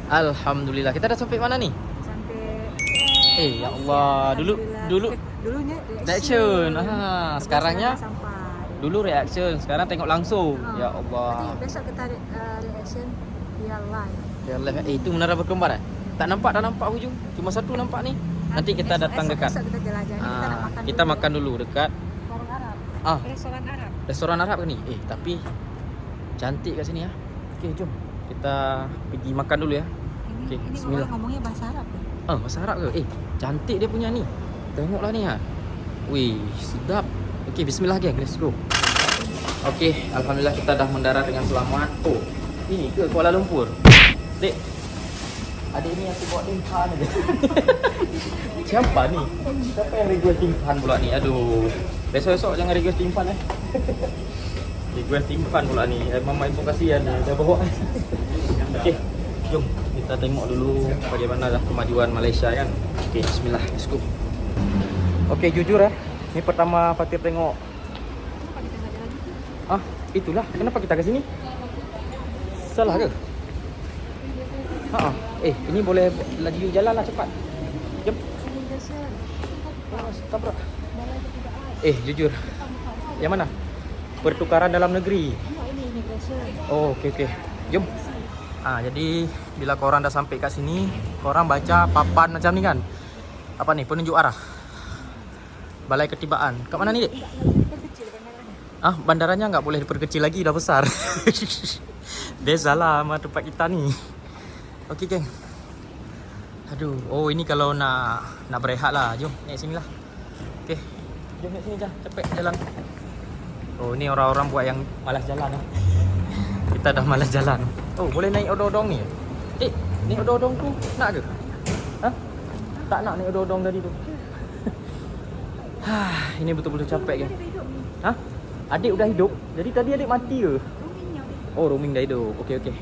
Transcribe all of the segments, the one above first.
Alhamdulillah. Kita dah sampai mana ni? Sampai Ya Allah, dulunya reaction. Sekarangnya sampai. dulu reaction, sekarang tengok langsung. Ya Nanti Allah. besok kita reaction via live. Ya Allah. itu menara berkembar Tak nampak, dah nampak hujung. Cuma satu nampak ni. Nanti kita datang dekat. Besok kita jelajah. Kita nak makan Kita dulu. makan dulu dekat Warung Arab. Restoran Arab. restoran Arab ke ni? Tapi cantik kat sini ya. Okey, jom. Kita pergi makan dulu ya. Okey, Ini bismillah. orang ngomongnya bahasa Arab ke? Bahasa Arab ke? Cantik dia punya ni. Tengoklah ni Wih, sedap. Okey, bismillah geng, let's go. Okey, alhamdulillah kita dah mendarat dengan selamat. Ini ke Kuala Lumpur? Dek. Adik ni aku bawa timpan aja. Siapa ni? Siapa yang request timpan pula ni? Aduh. Besok-besok jangan request timpan request timpan pula ni. Mama ibu kasihan ni dah bawa. Okey, jom kita tengok dulu bagaimana dah kemajuan Malaysia kan. Okey, bismillah, let's go. Okey, jujur ni pertama Fatir tengok. Kenapa kita nak jalan? Itulah. Kenapa kita ke sini? Salah ke? Ini boleh laju jalan lah cepat. Jom. Immigration. Tabrak. Balai Ketibaan. Jujur. Yang mana? Pertukaran dalam negeri. Ini immigration. Okey. Jom. Jadi bila korang dah sampai kat sini, korang baca papan macam ni kan? Apa ni? Penunjuk arah. Balai Ketibaan. Kat mana ni, Dek? Kecil bandaranya. Bandaranya enggak boleh diperkecil lagi, dah besar. Bezalah sama tempat kita ni. Okey, geng. Aduh, ini kalau nak berehat lah. Jom, naik sini lah. Okey. Jom naik sini je, cepet jalan. Ni orang-orang buat yang malas jalan Kita dah malas jalan. Boleh naik odong-odong ni. Naik odong-odong tu nak ke? Tak nak naik odong-odong tadi tu. Ini betul-betul capek geng. Adik udah hidup. Jadi tadi adik mati ke? Roaming dah hidup. Okey.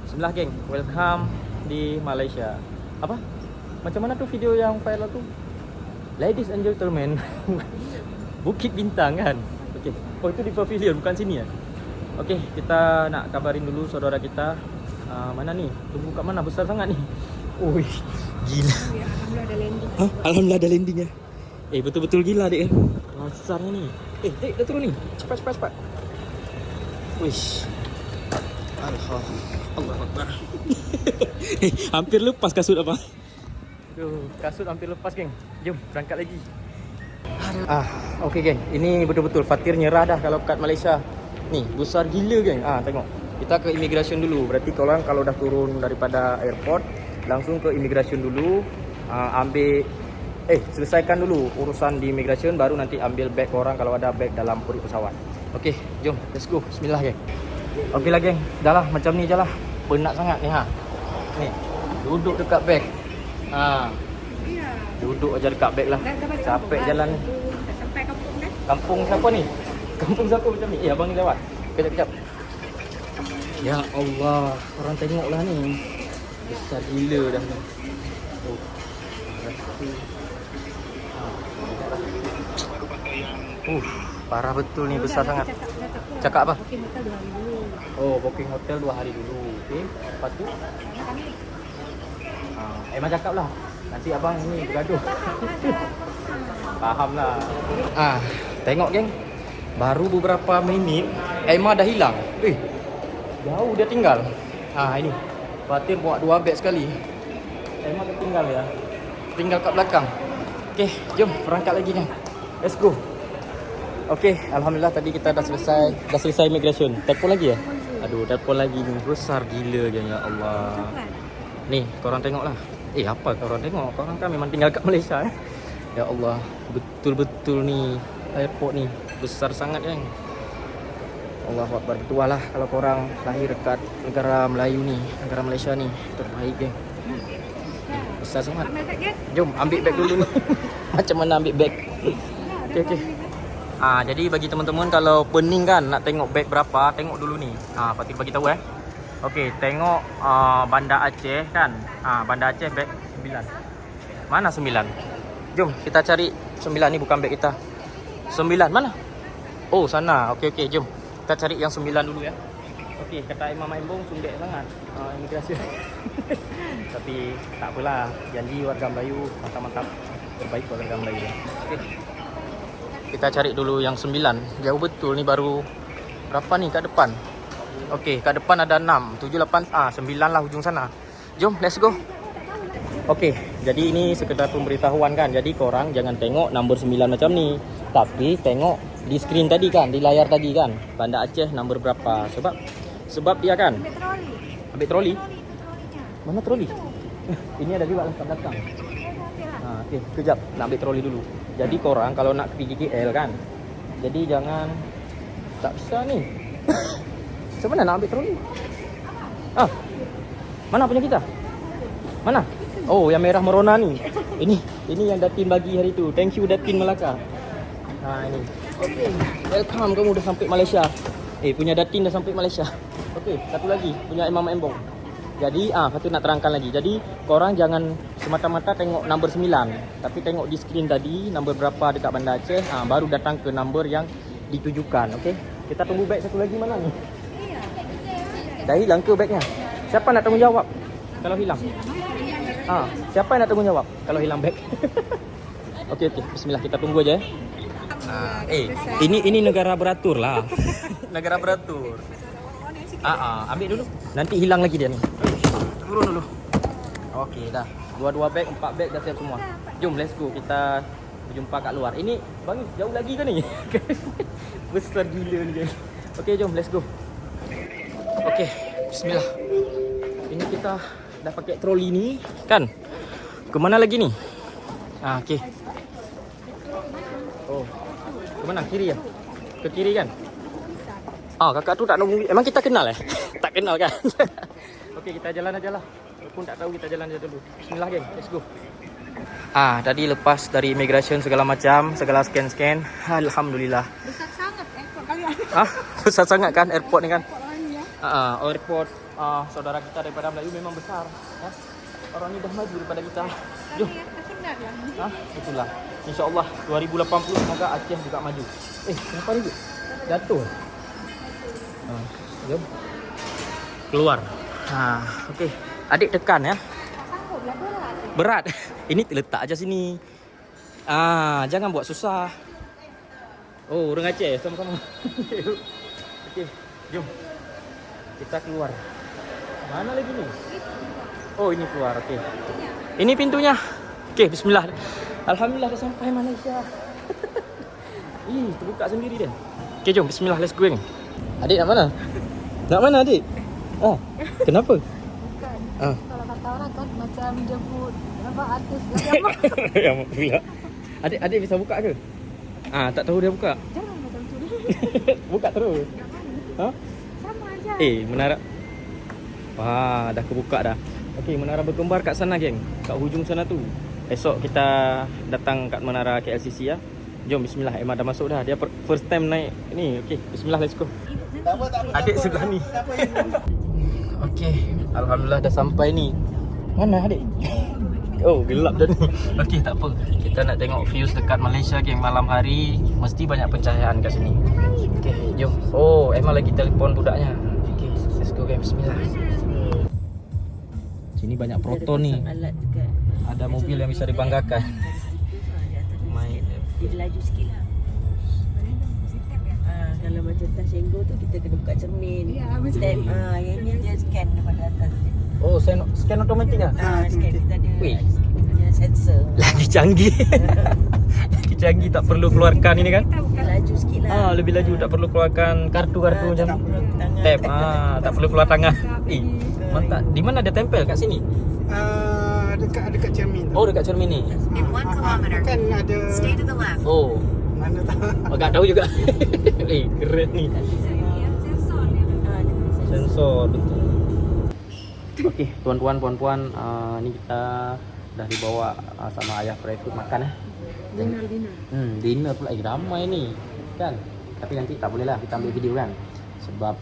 Bismillah geng. Welcome di Malaysia. Apa? Macam mana tu video yang viral tu? Ladies and gentlemen. Bukit Bintang kan? Okey. Itu di pavilion bukan sini ya? Okey, kita nak kabarin dulu saudara kita. Mana ni? Tunggu kat mana? Besar sangat ni. Gila. Alhamdulillah ada landing. Alhamdulillah ada landing ya. Betul-betul gila dek. Besarnya ni. Dek dah turun ni. Cepat. Wish. Allah Akbar. Hampir lepas kasut apa? Kasut hampir lepas geng. Jom berangkat lagi. Okey geng. Ini betul-betul Fatir nyerah dah kalau kat Malaysia. Ni besar gila geng. Tengok. Kita ke immigration dulu. Berarti korang kalau dah turun daripada airport langsung ke immigration dulu. Ambil selesaikan dulu urusan di immigration, baru nanti ambil beg korang kalau ada beg dalam perut pesawat. Okey, jom, let's go. Bismillah geng. Okey lah geng, dah lah macam ni je lah. Penat sangat ni Ni, duduk dekat beg. Duduk aja dekat beg lah. Capek jalan ni. Dah sampai kampung dah. Kampung siapa ni? Kampung siapa macam ni? Abang ni lewat. Kejap. Ya Allah, korang tengoklah ni. Besar gila dah ni. Parah betul ni, besar sangat. Cakap apa? Booking hotel 2 hari dulu. Booking hotel 2 hari dulu. Okey, lepas tu Emma cakap lah. Nanti abang ni bergaduh. Faham lah. Tengok geng. Baru beberapa minit Emma dah hilang. Jauh dia tinggal. Ini Fatir bawa 2 beg sekali. Emma tertinggal ya. Tinggal kat belakang. Okey, jom berangkat lagi geng. Let's go. Okey, alhamdulillah tadi kita dah selesai immigration. Telefon lagi ya? Telefon lagi ni. Besar gila geng, ya Allah. Ni, korang tengoklah. Apa korang tengok? Korang kan memang tinggal kat Malaysia Ya Allah, betul-betul ni airport ni besar sangat geng. Allahu Akbar. Betul lah kalau korang lahir dekat negara Melayu ni, negara Malaysia ni terbaik geng. Besar sangat. Jom ambil beg dulu ni. Macam mana ambil beg? Okey. Jadi bagi teman-teman kalau pening kan nak tengok beg berapa, tengok dulu ni. Fatir bagi tahu Okey, tengok Bandar Aceh kan. Bandar Aceh beg 9. Mana 9? Jom kita cari 9 ni, bukan beg kita. 9 mana? Sana. Okey, jom. Kita cari yang 9 dulu ya. Okey, kata Imam Embong sundek sangat imigrasi. Tapi tak apalah, janji warga Melayu mantap-mantap. Terbaik warga Melayu. Okey. Kita cari dulu yang 9. Jauh betul ni, baru berapa ni kat depan? Okey, kat depan ada 6, 7, 8, 9 lah ujung sana. Jom, let's go. Okey, jadi ini sekedar pemberitahuan kan. Jadi korang jangan tengok nombor 9 macam ni, tapi tengok di skrin tadi kan, di layar tadi kan, Banda Aceh nombor berapa. Sebab dia kan ambil troli. Mana troli? Ini ada juga lah kat belakang. Okey, kejap nak ambil troli dulu. Jadi korang kalau nak pergi KL kan, jadi jangan, tak bisa ni. Macam mana nak ambil troli? Mana punya kita? Mana? Oh, yang merah merona ni. Ini yang Datin bagi hari tu. Thank you Datin Melaka. Ini. Okey, welcome, kamu dah sampai Malaysia. Punya Datin dah sampai Malaysia. Okey, satu lagi punya Imam Embong. Jadi satu nak terangkan lagi. Jadi korang jangan semata-mata tengok nombor 9, tapi tengok di skrin tadi nombor berapa dekat Banda Aceh, baru datang ke nombor yang ditujukan. Okey. Kita tunggu beg satu lagi mana ni? Dah hilang ke begnya? Siapa nak tanggungjawab kalau hilang? Siapa yang nak tanggungjawab kalau hilang beg? Okey, bismillah, kita tunggu aja. Ini negara beratur lah. Negara beratur. Ambil dulu. Nanti hilang lagi dia ni. Turun dulu. Okey, dah. 2 beg, 4 beg dah siap semua. Jom, let's go. Kita berjumpa kat luar. Ini bang, jauh lagi ke ni? Besar gila ni guys. Okey, jom, let's go. Okey, bismillah. Ini kita dah pakai troli ni kan. Kemana lagi ni? Okey. Oh, kemana? Kiri ya? Ke kiri kan? Kakak tu tak nunggu. Emang kita kenal Tak kenal kan? Okey, kita jalan aja lah. Walaupun tak tahu, kita jalan aja dulu. Bismillah geng, let's go. Tadi lepas dari immigration segala macam, segala scan-scan, alhamdulillah. Besar sangat airport kalian. Besar sangat kan airport ni kan? Airport. Airport saudara kita daripada Melayu memang besar. Orang ni dah maju daripada kita. Jom. Itulah. InsyaAllah 2080 semoga Aceh juga maju. Kenapa ni? Jatuh. Jom. Keluar. Okey. Adik tekan ya. Berat. Ini letak aja sini. Jangan buat susah. Oh, orang Aceh sama-sama. Okey, jom. Kita keluar. Mana lagi ni? Oh, ini keluar. Okey. Ini pintunya. Okey, bismillah. Alhamdulillah dah sampai Malaysia. Terbuka sendiri dia. Okey, jom. Bismillah, let's go. Adik nak mana? Nak mana adik? Kenapa? Bukan. Kalau kata orang kan macam jemput artis yang pula. Adik bisa buka ke? Tak tahu dia buka. Jangan macam tu. Buka terus. Sama aja. Menara. Dah kebuka dah. Okey, menara berkembar kat sana geng. Kat hujung sana tu. Esok kita datang kat menara KLCC ya. Jom, bismillah. Emma dah masuk dah. Dia first time naik ni. Okey, bismillah, let's go. Adik sebelah ni. Okey, alhamdulillah dah sampai ni. Mana adik? Oh, gelap dah ni. Okey, tak apa. Kita nak tengok views dekat Malaysia geng. Malam hari mesti banyak pencahayaan kat sini. Okey, jom. Oh, Emma lagi telefon budaknya. Okey, let's go geng. Bismillah. Sini banyak proton ni. Ada mobil yang bisa dibanggakan. Dia laju sikit lah. Kalau macam tas Senggo tu kita kena buka cermin. Step, yang ni dia scan daripada atas. Oh, scan automatik lah? Scan kita ada sensor. Lagi canggih. Lagi canggih, tak perlu keluarkan ini kan? Laju sikit lah. Lebih laju, tak perlu keluarkan kartu-kartu macam tap. Tak perlu keluar tangan. Mantap. Di mana dia tempel? Kat sini? Dekat cermin tu. Oh, dekat cermin ni. In 1 kilometer, Kan ada stay to the left. Oh, mana tahu. tak tahu juga. Keren ni. Sensor, betul. Okey, tuan-tuan, puan-puan, ni kita dah dibawa sama ayah private makan dinner pula. Ramai ni kan. Tapi nanti tak boleh lah kita ambil video kan. Sebab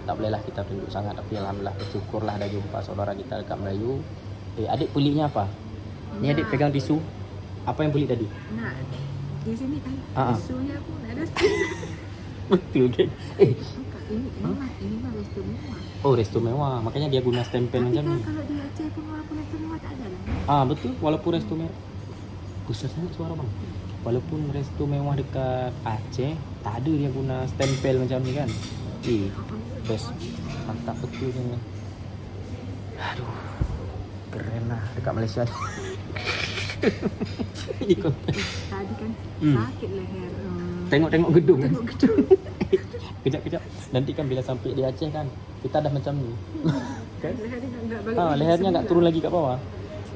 tak boleh lah kita tunjuk sangat. Tapi alhamdulillah bersyukurlah dah jumpa saudara kita dekat Melayu. Adik peliknya apa? Ni adik pegang tisu. Apa yang pelik tadi? Nah, di sini kan tisunya pun ada. Betul kan? Ini mah resto mewah. Oh, resto mewah. Makanya dia guna stempel Tapi macam kan ni. kalau di Aceh pun walaupun resto mewah tak ada lah. Ah, betul. Walaupun resto mewah. Besar sangat suara bang. Walaupun resto mewah dekat Aceh, tak ada dia guna stempel macam ni kan. Best. Mantap betul ni. Aduh. Keren lah dekat Malaysia ni. Ini konten. Tadi kan sakit leher. Tengok-tengok gedung kan. Kejap-kejap. Nanti kan bila sampai di Aceh kan, kita dah macam ni. Kan? Lehernya tak balik. Lehernya tak turun lagi kat bawah.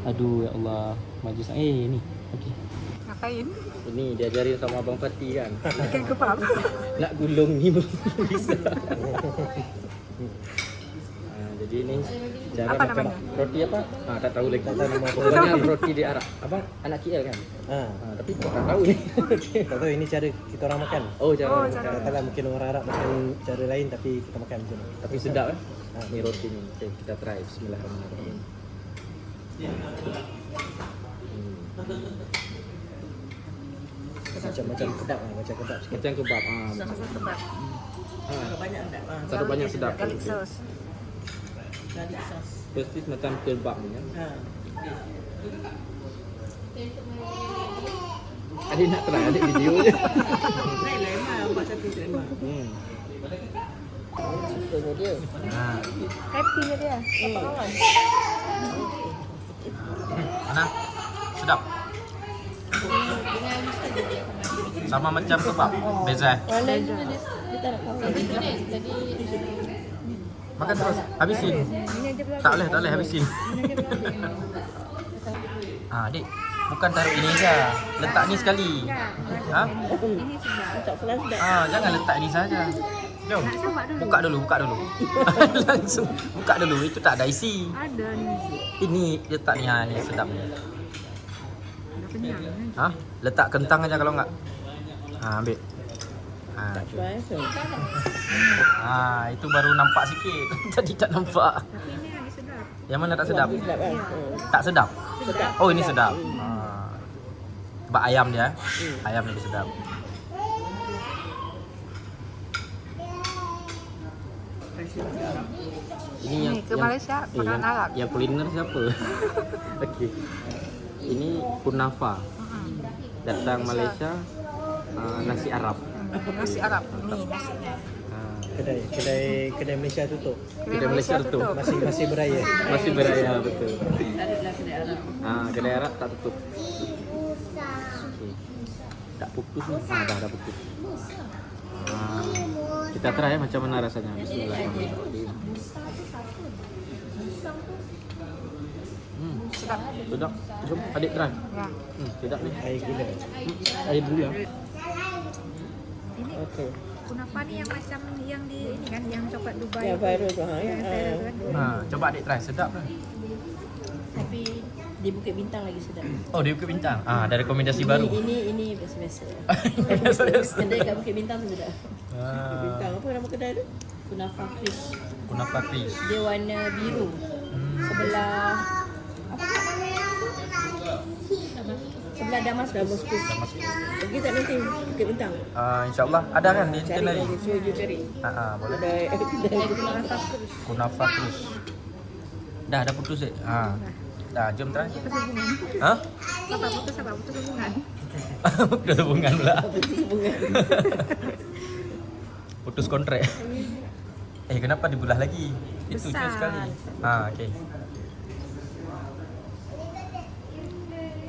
Aduh, ya Allah. Maju sang. Ni. Okey. Ngapain? Ini diajarin sama Abang Fatih kan. Ikan kebab. Nak gulung ni belum bisa. Jadi ni cara Apa macam namanya? roti apa? Tak tahu lagi. Tak tahu nama. Pokoknya roti di Arab. Abang anak KL kan? Tapi tak tahu ni. Tak tahu ini cara kita orang makan. Oh, cara. Tak tahu lah mungkin orang Arab makan cara lain tapi kita makan macam ni. Tapi sedap kan? Ni roti ni. Okay, kita try. Bismillahirrahmanirrahim. Macam kebab lah, macam kebab sikit. Macam kebab. Sama kebab. Kalau banyak tak? Taruh banyak sedap. Garlic sauce. Garlic sauce. Persis macam kebab ni kan. Adik nak try, adik video je. Lemah, buat satu lemah. Sukanya dia. Happy je dia. Apa kawan? Mana? Sedap. Sama macam kebab. Beza. Mana dia tak nak kawan. Makan terus. Habisin. Tak boleh habisin. Adik, bukan taruh ini je. Letak ni sekali. Ha? Ini sedap. Tak flash dah. Jangan letak ni saja. Jom. Nak sabar dulu. Buka dulu. Langsung buka dulu. Itu tak ada isi. Ada ni. Ini letak ni, ni sedap ni. Dah kenyang. Letak kentang aja kalau enggak. Ambil. Tak flash. Itu baru nampak sikit. Tadi tak nampak. Tapi ini lagi sedap. Yang mana tak sedap? Sedap kan? Tak sedap. Sedap. Oh, ini sedap. Sebab ayam dia. Ayam lebih sedap. Ini yang Ke Malaysia, makanan Arab. Yang kuliner siapa? Okey. Ini kunafa. Datang Malaysia, nasi Arab. Nasi Arab. Ni nasinya. Kedai Malaysia tutup. Kedai Malaysia tutup. Masih beraya. Masih beraya betul. Taruhlah kedai Arab. Kedai Arab tak tutup. Okey. Tak putus ni. Dah putus. Kita try macam mana rasanya. Bismillahirrahmanirrahim. Sedap. Sedap. Jom adik try. Ya. Sedap ni. Air gula. Air dulu ya. Ini Okey. kunafa ni yang macam yang di ini kan, yang coklat Dubai. Yang viral tu. Yang viral tu kan. Coba adik try. Sedap lah. Tapi di Bukit Bintang lagi sedap. Oh, di Bukit Bintang. Ada rekomendasi baru. Ini biasa-biasa. Biasa-biasa. Kedai kat Bukit Bintang tu sedap. Bukit Bintang apa nama kedai tu? Kunafa Crisp. Kunafa Crisp. Dia warna biru. Sebelah apa namanya tu? Sebelah Damaskus. Pergi tak nanti Bukit Bintang? InsyaAllah ada kan di Cari itinerary. lagi, so you cari. Boleh. Kedai Kunafa Crisp. Kunafa Crisp. Dah putus eh. Dah, jom try. Putus hubungan. Ha? Putus hubungan. Putus hubungan pula. Putus hubungan. Putus kontrak. Kenapa dibelah lagi? Itu je Besar. sekali. Okey.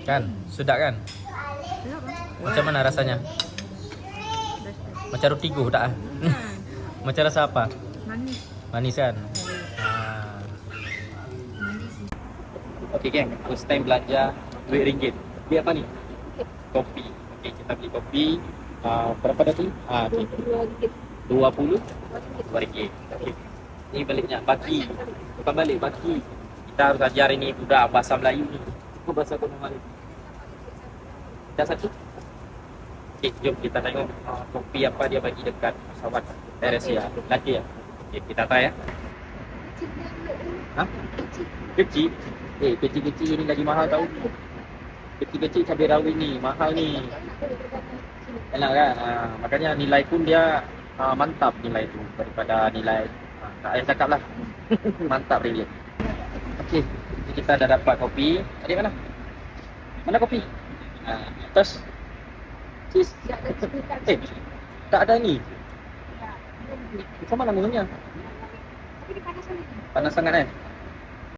Kan? Sedap kan? Sedap kan? Macam mana rasanya? Macam roti go tak? Macam rasa apa? Manis. Manis kan? Okey geng, first time belanja RM2. Beli apa ni? Kopi. Okey, kita beli kopi. Berapa tadi? Okey. 20 RM2. Okey. Ini baliknya baki. Bukan balik baki. Kita harus ajar ini budak bahasa Melayu ni. Apa bahasa kau Melayu? Dah satu? Okey, jom kita tengok kopi apa dia bagi dekat pesawat Teresia. Lagi ya? Okey, kita try ya. Kecil? Kecil-kecil ni lagi mahal tau. Kecil-kecil cabai rawit ni, mahal ni. Enak kan? Makanya nilai pun dia mantap nilai tu daripada nilai tak payah cakap lah. Mantap really. Okey, jadi kita dah dapat kopi. Tadi mana? Mana kopi? Terus cheese. Tak ada ni. Macam mana minumnya? Tapi dia panas sangat. Panas sangat eh?